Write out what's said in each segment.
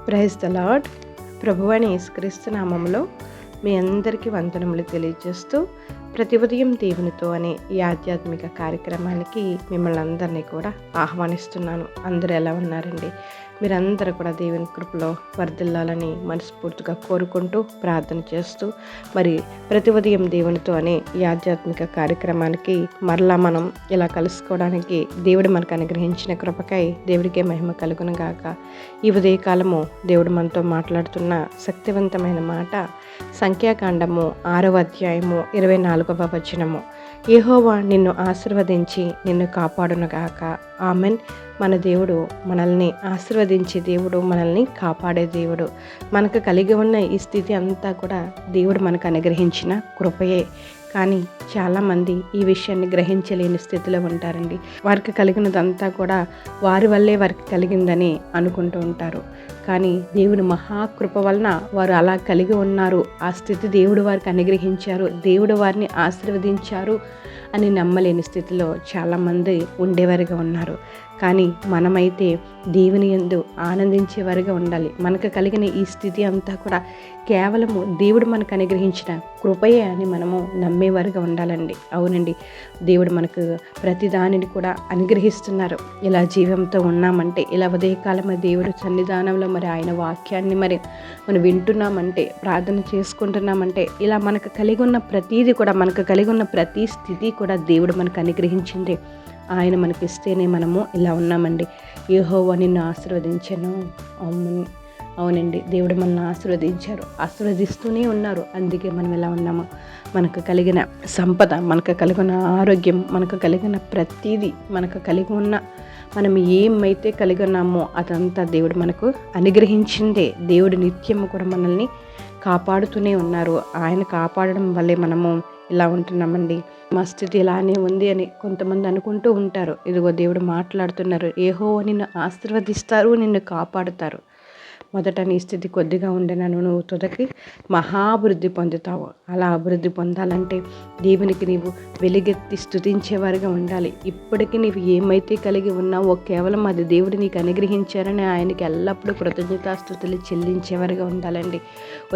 Praise the lord. ప్రభువైన యేసుక్రీస్తు నామములో మీ అందరికీ వందనములు తెలియజేస్తూ, ప్రతి ఉదయం దేవునితో అనే ఈ ఆధ్యాత్మిక కార్యక్రమానికి మిమ్మల్ని అందరినీ కూడా ఆహ్వానిస్తున్నాను. అందరూ ఎలా ఉన్నారండి? మీరందరూ కూడా దేవుని కృపలో వర్ధిల్లాలని మనస్ఫూర్తిగా కోరుకుంటూ ప్రార్థన చేస్తూ, మరి ప్రతి ఉదయం దేవునితో అనే ఈ ఆధ్యాత్మిక కార్యక్రమానికి మరలా మనం ఇలా కలుసుకోవడానికి దేవుడు మనకు అనుగ్రహించిన కృపకై దేవుడికే మహిమ కలుగును గాక. ఈ ఉదయకాలము దేవుడు మనతో మాట్లాడుతున్న శక్తివంతమైన మాట సంఖ్యాకాండము 6వ అధ్యాయము 24వ వచనము. యెహోవా నిన్ను ఆశీర్వదించి నిన్ను కాపాడునుగాక. ఆమెన్. మన దేవుడు మనల్ని ఆశీర్వదించే దేవుడు, మనల్ని కాపాడే దేవుడు. మనకు కలిగి ఉన్న ఈ స్థితి అంతా కూడా దేవుడు మనకు అనుగ్రహించిన కృపయే. కానీ చాలామంది ఈ విషయాన్ని గ్రహించలేని స్థితిలో ఉంటారండి. వారికి కలిగినదంతా కూడా వారి వల్లే వారికి కలిగిందని అనుకుంటూ ఉంటారు. కానీ దేవుని మహాకృప వలన వారు అలా కలిగి ఉన్నారు. ఆ స్థితి దేవుడు వారికి అనుగ్రహించారు, దేవుడు వారిని ఆశీర్వదించారు అని నమ్మలేని స్థితిలో చాలామంది ఉండేవారుగా ఉన్నారు. కానీ మనమైతే దేవుని యందు ఆనందించేవారుగా ఉండాలి. మనకు కలిగిన ఈ స్థితి అంతా కూడా కేవలము దేవుడు మనకు అనుగ్రహించిన కృపయే అని మనము నమ్మేవారుగా ఉండాలండి. అవునండి, దేవుడు మనకు ప్రతి దానిని కూడా అనుగ్రహిస్తున్నారు. ఇలా జీవంతో ఉన్నామంటే, ఇలా ఉదయకాలం దేవుడు సన్నిధానంలో మరి ఆయన వాక్యాన్ని మరి మనం వింటున్నామంటే, ప్రార్థన చేసుకుంటున్నామంటే, ఇలా మనకు కలిగి ఉన్న ప్రతీది కూడా, మనకు కలిగి ఉన్న ప్రతి స్థితి కూడా దేవుడు మనకు అనుగ్రహించింది. ఆయన మనకిస్తేనే మనము ఇలా ఉన్నామండి. యెహోవా నిన్ను ఆశీర్వదించెను. అవునండి, దేవుడు మనల్ని ఆశీర్వదించారు, ఆశీర్వదిస్తూనే ఉన్నారు. అందుకే మనం ఎలా ఉన్నాము. మనకు కలిగిన సంపద, మనకు కలిగిన ఆరోగ్యం, మనకు కలిగిన ప్రతీది, మనకు కలిగి ఉన్న మనం ఏమైతే కలిగి ఉన్నామో అదంతా దేవుడు మనకు అనుగ్రహించిందే. దేవుడు నిత్యము కూడా మనల్ని కాపాడుతూనే ఉన్నారు. ఆయన కాపాడడం వల్లే మనము ఇలా ఉంటున్నామండి. మా స్థితి ఇలానే ఉంది అని కొంతమంది అనుకుంటూ ఉంటారు. ఇదిగో దేవుడు మాట్లాడుతున్నారు. యెహోవా నిన్ను ఆశీర్వదిస్తారు, నిన్ను కాపాడుతారు. మొదట నీ స్థితి కొద్దిగా ఉండేనను నువ్వు తుదకి మహాభివృద్ధి పొందుతావు. అలా అభివృద్ధి పొందాలంటే దేవునికి నీవు వెలుగెత్తి స్తుతించేవారుగా ఉండాలి. ఇప్పటికీ నీవు ఏమైతే కలిగి ఉన్నావో కేవలం అది దేవుడు నీకు అనుగ్రహించారని ఆయనకి ఎల్లప్పుడూ కృతజ్ఞతాస్తుతులు చెల్లించేవారుగా ఉండాలండి.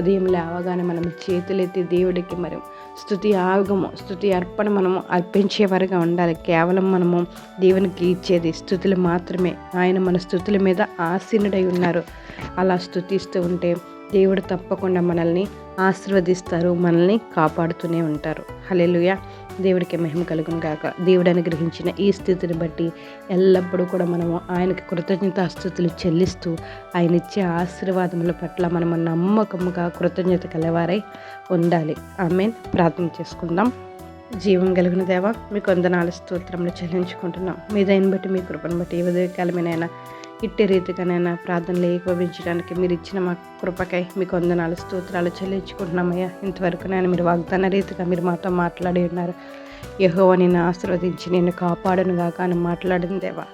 ఉదయం లేవగానే మనం చేతులెత్తి దేవుడికి మరి స్తుతి ఆగము, స్తుతి అర్పణ మనము అర్పించేవారుగా ఉండాలి. కేవలం మనము దేవునికి ఇచ్చేది స్తుతులు మాత్రమే. ఆయన మన స్తుతుల మీద ఆసీనుడై ఉన్నారు. అలా స్తుతిస్తూ ఉంటే దేవుడు తప్పకుండా మనల్ని ఆశీర్వదిస్తారు, మనల్ని కాపాడుతూనే ఉంటారు. హల్లెలూయా. దేవుడికి మహిమ కలుగును గాక. దేవుడు అనుగ్రహించిన ఈ స్థితిని బట్టి ఎల్లప్పుడూ కూడా మనము ఆయనకి కృతజ్ఞతాస్తుతులు చెల్లిస్తూ ఆయన ఇచ్చే ఆశీర్వాదముల పట్ల మనము నమ్మకముగా కృతజ్ఞత కలవారై ఉండాలి. ఆమేన్. ప్రార్థన చేసుకుందాం. జీవం కలిగిన దేవా, మీకు వందనాలు స్తోత్రములు చెల్లించుకుంటున్నాం. మీ దయని బట్టి, మీ కృపను బట్టి ఈ ఉదయకాలమేనైనా ఇట్టి రీతిగానైనా ప్రార్థనలు ఏకీభవించడానికి మీరు ఇచ్చిన మా కృపకై మీకు వందనాలు స్తోత్రాలు చెల్లించుకుంటున్నామయ్యా. ఇంతవరకు నేను మీరు వాగ్దాన రీతిగా మీరు మాతో మాట్లాడి ఉన్నారు. యెహోవా నిన్ను ఆశీర్వదించి నిన్ను కాపాడును గాక అని మాట్లాడిన దేవా,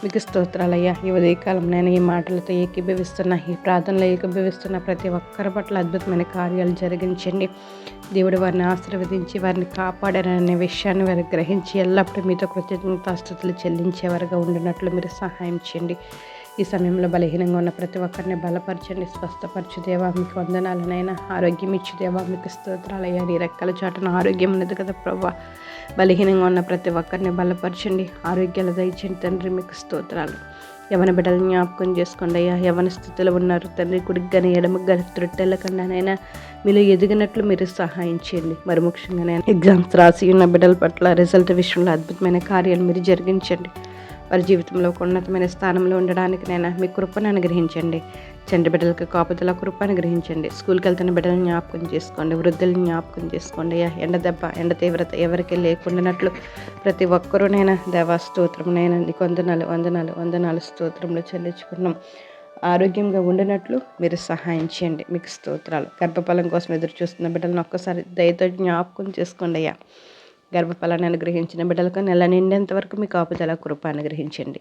మీకు స్తోత్రాలయ్యా. ఈ ఉదయకాలం నేను ఈ మాటలతో ఏకీభవిస్తున్నా, ఈ ప్రార్థనలో ఏకీభవిస్తున్న ప్రతి ఒక్కరి పట్ల అద్భుతమైన కార్యాలు జరిగించండి. దేవుడు వారిని ఆశీర్వదించి వారిని కాపాడారనే విషయాన్ని వారు గ్రహించి ఎల్లప్పుడూ మీతో కృతజ్ఞతాస్తుతులు చెల్లించేవారుగా ఉండినట్లు మీరు సహాయం చేయండి. ఈ సమయంలో బలహీనంగా ఉన్న ప్రతి ఒక్కరిని బలపరచండి, స్వస్థపరచు దేవా. మీకు వందనాలనైనా. ఆరోగ్యం ఇచ్చు దేవా, మీకు స్తోత్రాలయ్యా. నీ రెక్కల చాటున ఆరోగ్యం ఉన్నది కదా ప్రభా. బలహీనంగా ఉన్న ప్రతి ఒక్కరిని బలపరచండి, ఆరోగ్యాలు దయచండి తండ్రి. మీకు స్తోత్రాలు. యవన బిడ్డలను జ్ఞాపకం చేసుకోండి అయ్యా. యవన స్థితిలో ఉన్నారు తండ్రి. కుడికి కానీ ఎడమకు కానీ త్రొట్టెలకన్నానైనా మీలో ఎదిగినట్లు మీరు సహాయం చేయండి. మరి ముఖ్యంగా నేను ఎగ్జామ్స్ రాసి ఉన్న బిడ్డల పట్ల రిజల్ట్ విషయంలో అద్భుతమైన కార్యాలు మీరు జరిగించండి. వారి జీవితంలో ఒక ఉన్నతమైన స్థానంలో ఉండడానికి నేను మీ కృపను అనుగ్రహించండి. చంటి బిడ్డలకు కాపుదల కృప అనుగ్రహించండి. స్కూల్కి వెళ్తున్న బిడ్డలను జ్ఞాపకం చేసుకోండి, వృద్ధులను జ్ఞాపకం చేసుకోండి. ఎండ దెబ్బ, ఎండ తీవ్రత ఎవరికి లేకుండానట్లు ప్రతి ఒక్కరూ నేను దేవా స్తోత్రం, నేను నీకు వందనాలు వందనాలు వందనాలు స్తోత్రంలో చెల్లించుకున్నాం. ఆరోగ్యంగా ఉండినట్లు మీరు సహాయం చేయండి. మీకు స్తోత్రాలు. గర్భఫలం కోసం ఎదురు చూస్తున్న బిడ్డలను ఒక్కసారి దయతో జ్ఞాపకం చేసుకోండి అయ్యా. గర్భఫలాన్ని అనుగ్రహించిన బిడ్డలకు నెల నిండేంత వరకు మీ కాపుదల కృప అనుగ్రహించండి.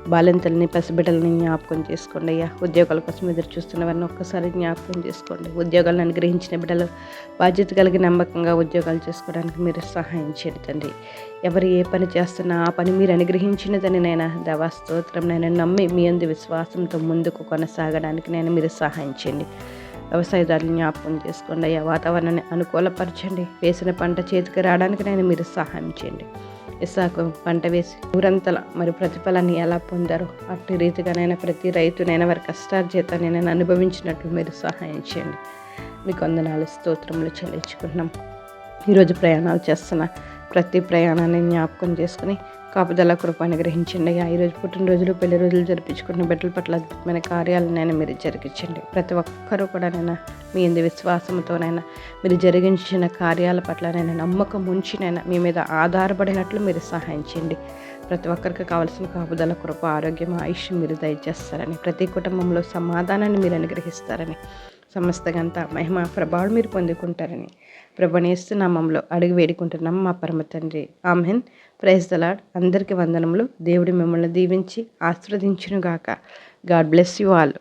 బాలింతల్ని పసిబిడ్డలని జ్ఞాపకం చేసుకోండి అయ్యా. ఉద్యోగాల కోసం ఎదురు చూస్తున్న వారిని ఒక్కసారి జ్ఞాపకం చేసుకోండి. ఉద్యోగాలను అనుగ్రహించిన బిడ్డలు బాధ్యత కలిగి నమ్మకంగా ఉద్యోగాలు చేసుకోవడానికి మీరు సహాయం చేయండి తండ్రి. ఎవరు ఏ పని చేస్తున్నా ఆ పని మీరు అనుగ్రహించినదని నేను దేవా స్తోత్రం నేను నమ్మి మీ అందు విశ్వాసంతో ముందుకు కొనసాగడానికి నేను మీరు సహాయం చేయండి. వ్యవసాయదారులు జ్ఞాపకం చేసుకోండి అయ్యా. వాతావరణాన్ని అనుకూలపరచండి. వేసిన పంట చేతికి రావడానికి నేను మీరు సహాయం చేయండి. ఇసాకు పంట వేసి ఊరంతల మరి ప్రతిఫలాన్ని ఎలా పొందారో అట్టి రీతిగానైనా ప్రతి రైతునైనా వారి కష్టార్జితాన్ని నేను అనుభవించినట్లు మీరు సహాయం చేయండి. మీకు వందనాలు స్తోత్రములు చెల్లించుకుంటున్నాం. ఈరోజు ప్రయాణాలు చేస్తున్న ప్రతి ప్రయాణాన్ని జ్ఞాపకం చేసుకుని కాపుదల కృప అనుగ్రహించండి అయ్యా. ఈరోజు పుట్టినరోజులు పెళ్లి రోజులు జరిపించుకున్న బిడ్డల పట్ల అద్భుతమైన కార్యాలనైనా మీరు జరిగించండి. ప్రతి ఒక్కరూ కూడా నైనా మీ ఇందు విశ్వాసంతోనైనా మీరు జరిగించిన కార్యాల పట్ల నేను నమ్మకం ఉంచినైనా మీ మీద ఆధారపడినట్లు మీరు సహాయం చేయండి. ప్రతి ఒక్కరికి కావాల్సిన కాపుదల కృప ఆరోగ్యం ఆయుష్ మీరు దయచేస్తారని, ప్రతి కుటుంబంలో సమాధానాన్ని మీరు అనుగ్రహిస్తారని, సమస్తగంతా మహిమ ప్రభావం మీరు పొందుకుంటారని ప్రభునేస్తు నామంలో అడిగి వేడుకుంటున్నాం మా పరమ తండ్రి. ఆమెన్. Praise the lord. అందరికీ వందనములు. దేవుడు మిమ్మల్ని దీవించి ఆశీర్వదించునుగాక. God bless you all.